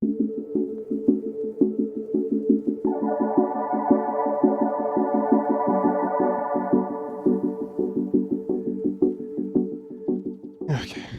Okay,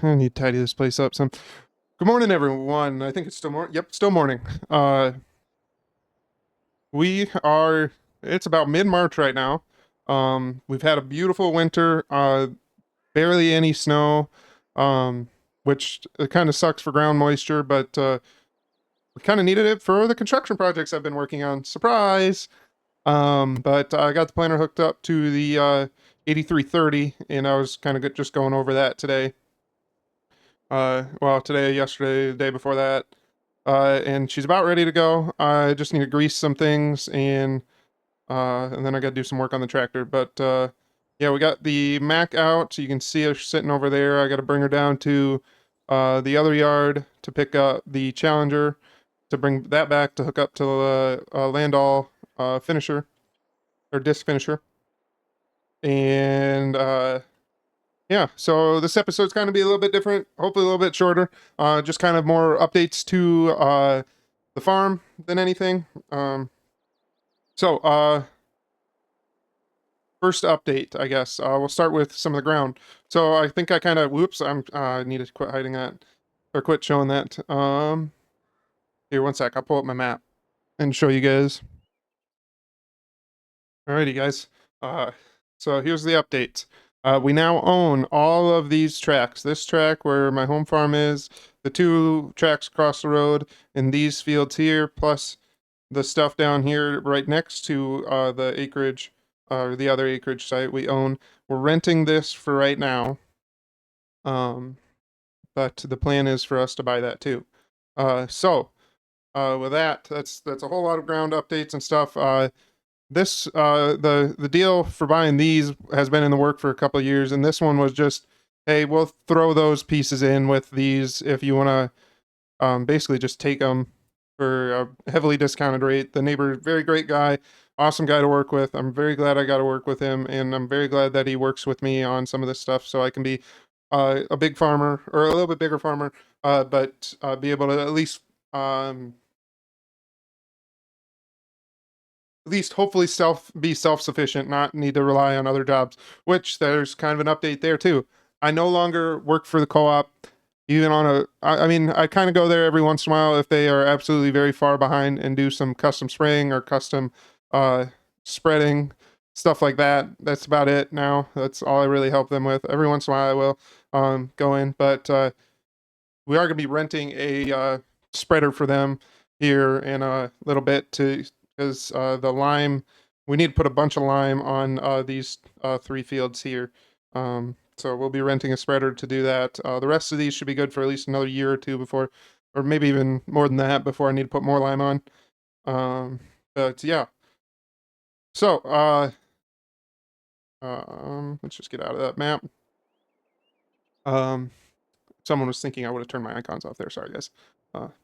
I need to tidy this place up some. Good morning, everyone. I think it's still morning. Yep, still morning. We are. It's about mid-March right now. We've had a beautiful winter. Barely any snow. Which it kind of sucks for ground moisture, but we kind of needed it for the construction projects I've been working on. Surprise! But I got the planter hooked up to the 8330, and I was kind of just going over that today. Well, today, yesterday, the day before that. And she's about ready to go. I just need to grease some things and then I got to do some work on the tractor. But yeah, we got the Mac out. So you can see her sitting over there. I got to bring her down to the other yard to pick up the Challenger to bring that back to hook up to the Landau finisher or disc finisher. And yeah, so this episode's going to be a little bit different, hopefully a little bit shorter. Just kind of more updates to the farm than anything. So first update, I guess. We'll start with some of the ground. So I think I kind of, whoops, I need to quit hiding that or quit showing that. Here, one sec. I'll pull up my map and show you guys. Alrighty, guys. Uh, so here's the update. We now own all of these tracks. This track where my home farm is, the two tracks across the road, and these fields here, plus the stuff down here right next to the acreage, or the other acreage site we own. We're renting this for right now. But the plan is for us to buy that too. So with that, that's a whole lot of ground updates and stuff. This the deal for buying these has been in the work for a couple of years, and this one was just, hey, we'll throw those pieces in with these if you want to basically just take them for a heavily discounted rate. The neighbor, very great guy, awesome guy to work with. I'm very glad I got to work with him, and I'm very glad that he works with me on some of this stuff so I can be a big farmer or a little bit bigger farmer, but be able to um, at least hopefully be self-sufficient, not need to rely on other jobs, which there's kind of an update there too. I no longer work for the co-op, even on I mean, I kind of go there every once in a while if they are absolutely very far behind and do some custom spraying or custom uh, spreading, stuff like that. That's about it now. That's all I really help them with. Every once in a while I will go in, but we are going to be renting a spreader for them here in a little bit to because the lime, we need to put a bunch of lime on these three fields here. So we'll be renting a spreader to do that. The rest of these should be good for at least another year or two before, or maybe even more than that before I need to put more lime on. But yeah. So let's just get out of that map. Um, Someone was thinking I would have turned my icons off there. Sorry, guys.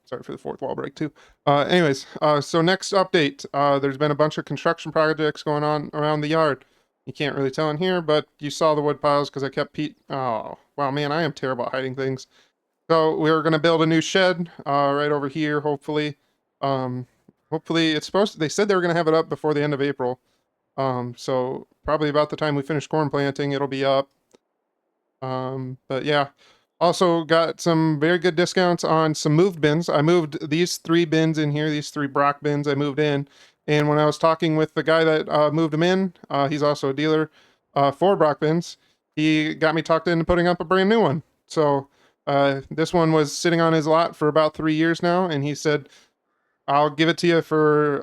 Sorry for the fourth wall break, too. Anyways, so next update. There's been a bunch of construction projects going on around the yard. You can't really tell in here, but you saw the wood piles because I kept Oh, wow, man, I am terrible at hiding things. So we're going to build a new shed right over here, hopefully. Um, hopefully, it's supposed to, they said they were going to have it up before the end of April. So probably about the time we finish corn planting, it'll be up. But yeah, also got some very good discounts on some moved bins. I moved these three bins in here, these three Brock bins I moved in. And when I was talking with the guy that moved them in, he's also a dealer for Brock bins. He got me talked into putting up a brand new one. So this one was sitting on his lot for about 3 years now, and he said, "I'll give it to you for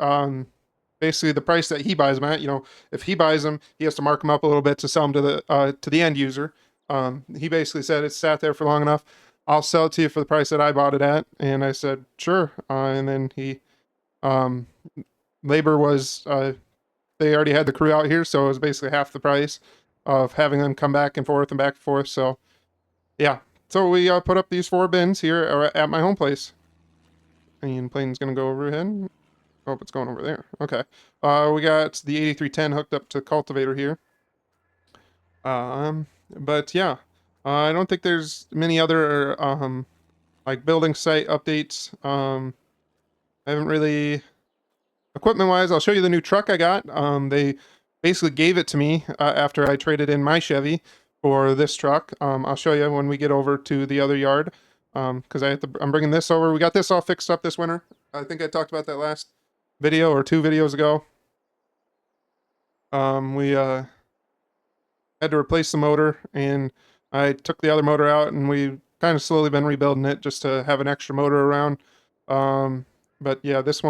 basically the price that he buys them at. You know, if he buys them, he has to mark them up a little bit to sell them to the end user. He basically said it's sat there for long enough. I'll sell it to you for the price that I bought it at." And I said, "Sure." And then um, labor was, they already had the crew out here, so it was basically half the price of having them come back and forth and back and forth. So yeah, so we put up these four bins here at my home place. And plane's gonna go overhead. Oh, it's going over there. Okay. We got the 8310 hooked up to cultivator here. But yeah, I don't think there's many other like building site updates. I haven't really equipment wise. I'll show you the new truck I got. They basically gave it to me after I traded in my Chevy for this truck. I'll show you when we get over to the other yard. Because I'm bringing this over. We got this all fixed up this winter. I think I talked about that last video or 2 videos ago. We had to replace the motor, and I took the other motor out, and we kind of slowly been rebuilding it just to have an extra motor around. But yeah, this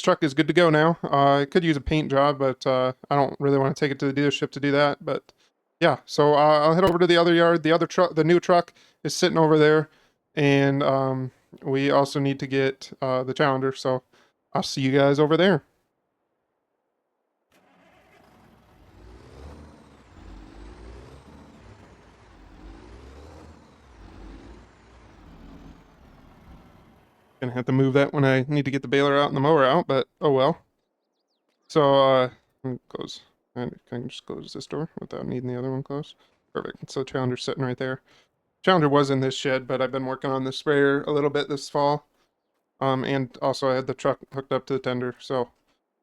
truck is good to go now. I could use a paint job, but I don't really want to take it to the dealership to do that. But yeah, so I'll head over to the other yard. The new truck is sitting over there, and we also need to get the Challenger. So I'll see you guys over there. Gonna have to move that when I need to get the baler out and the mower out, but oh well. So close. And can I just close this door without needing the other one closed? Perfect. So Challenger's sitting right there. Challenger was in this shed, but I've been working on the sprayer a little bit this fall. And also I had the truck hooked up to the tender, so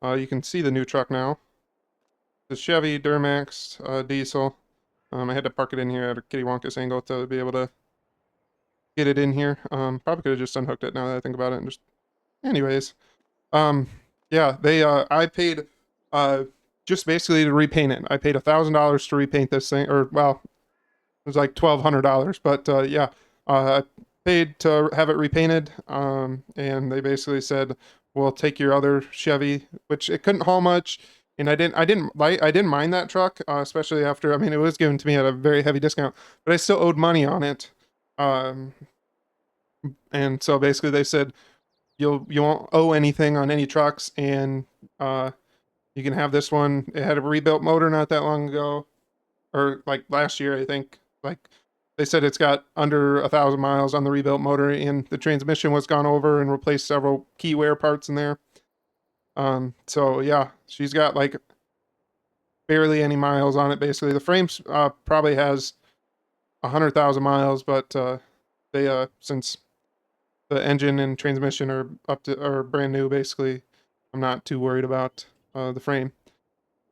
you can see the new truck now. The Chevy Duramax diesel. I had to park it in here at a kitty wonkus angle to be able to get it in here. Probably could have just unhooked it now that I think about it. And just, anyways, yeah, I paid just basically to repaint it. I paid $1,000 to repaint this thing, or well, it was like $1,200, but yeah, I paid to have it repainted. And they basically said, "We'll take your other Chevy," which it couldn't haul much. And I didn't mind that truck, especially after, I mean, it was given to me at a very heavy discount, but I still owed money on it. And so basically they said, you won't owe anything on any trucks, and you can have this one. It had a rebuilt motor not that long ago, or like last year, I think. Like they said, it's got under 1,000 miles on the rebuilt motor, and the transmission was gone over and replaced several key wear parts in there. So yeah, she's got like barely any miles on it. Basically, the frame probably has 100,000 miles, but they since the engine and transmission are brand new, basically, I'm not too worried about the frame.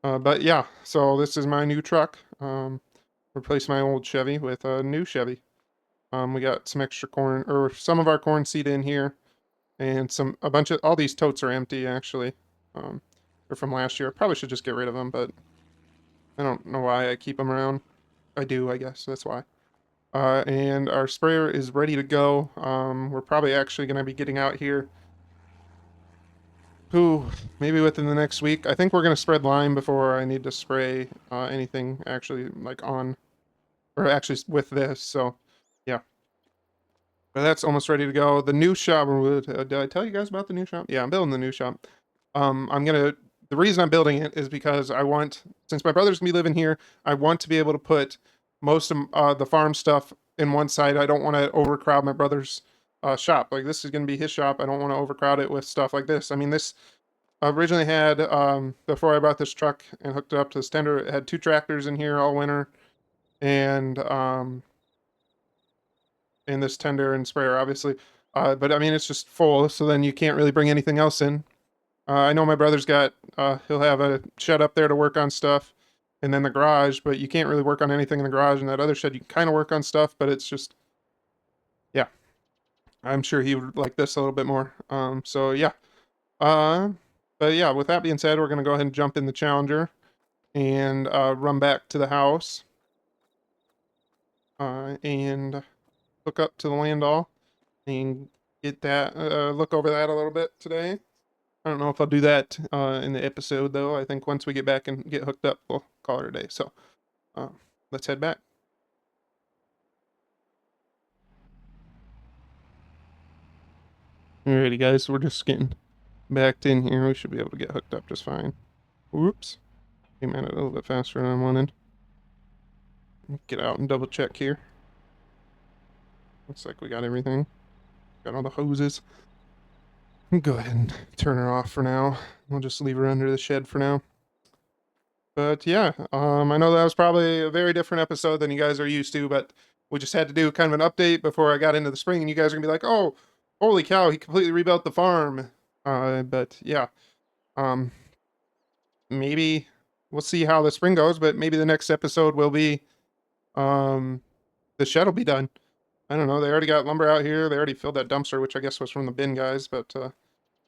But yeah, so this is my new truck. Replace my old Chevy with a new Chevy. We got some extra corn, or some of our corn seed in here, and a bunch of, all these totes are empty actually. They're from last year. I probably should just get rid of them, but I don't know why I keep them around. I do, I guess, that's why. And our sprayer is ready to go. We're probably actually going to be getting out here. Maybe within the next week. I think we're going to spread lime before I need to spray anything actually like on, or actually with this. So, yeah. But that's almost ready to go. The new shop. Did I tell you guys about the new shop? Yeah, I'm building the new shop. The reason I'm building it is because since my brother's gonna be living here, I want to be able to put most of the farm stuff in one side. I don't want to overcrowd my brother's shop. Like, this is gonna be his shop. I don't want to overcrowd it with stuff like this. I mean, this originally had, before I bought this truck and hooked it up to this tender, it had 2 tractors in here all winter, and this tender and sprayer, obviously. But I mean, it's just full, so then you can't really bring anything else in. I know my brother's got, he'll have a shed up there to work on stuff, and then the garage, but you can't really work on anything in the garage. And that other shed, you can kind of work on stuff, but it's just, yeah. I'm sure he would like this a little bit more. So yeah. But yeah, with that being said, we're going to go ahead and jump in the Challenger and run back to the house and hook up to the Landau and get that, look over that a little bit today. I don't know if I'll do that in the episode, though. I think once we get back and get hooked up, we'll call it a day. So let's head back. Alrighty, guys. We're just getting backed in here. We should be able to get hooked up just fine. Whoops. Came at it a little bit faster than I wanted. Get out and double check here. Looks like we got everything. Got all the hoses. Go ahead and turn her off for now. We'll just leave her under the shed for now. But yeah, I know that was probably a very different episode than you guys are used to, but we just had to do kind of an update before I got into the spring, and you guys are gonna be like, "Oh, holy cow, he completely rebuilt the farm." But yeah, um, maybe we'll see how the spring goes. But maybe the next episode will be um, the shed will be done. I don't know. They already got lumber out here. They already filled that dumpster, which I guess was from the bin guys, but the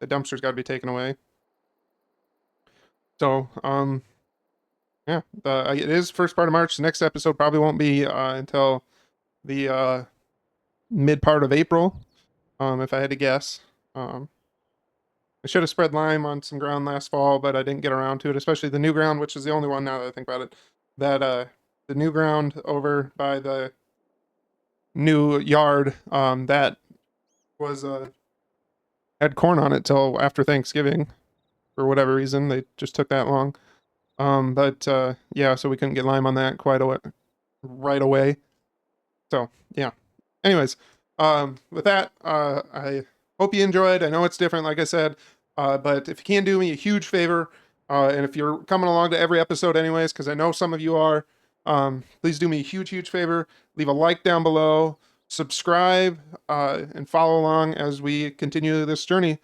dumpster's got to be taken away. So yeah, it is first part of March. The next episode probably won't be until the mid part of April, if I had to guess. I should have spread lime on some ground last fall, but I didn't get around to it, especially the new ground, which is the only one now that I think about it. That the new ground over by the new yard, that was had corn on it till after Thanksgiving for whatever reason. They just took that long. But yeah, so we couldn't get lime on that quite right away. So yeah. Anyways, with that, I hope you enjoyed. I know it's different, like I said, but if you can do me a huge favor, and if you're coming along to every episode, anyways, because I know some of you are, please do me a huge, huge favor. Leave a like down below, subscribe, and follow along as we continue this journey,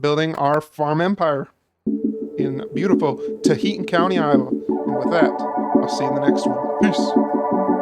building our farm empire in beautiful Tahiti County, Iowa. And with that, I'll see you in the next one. Peace.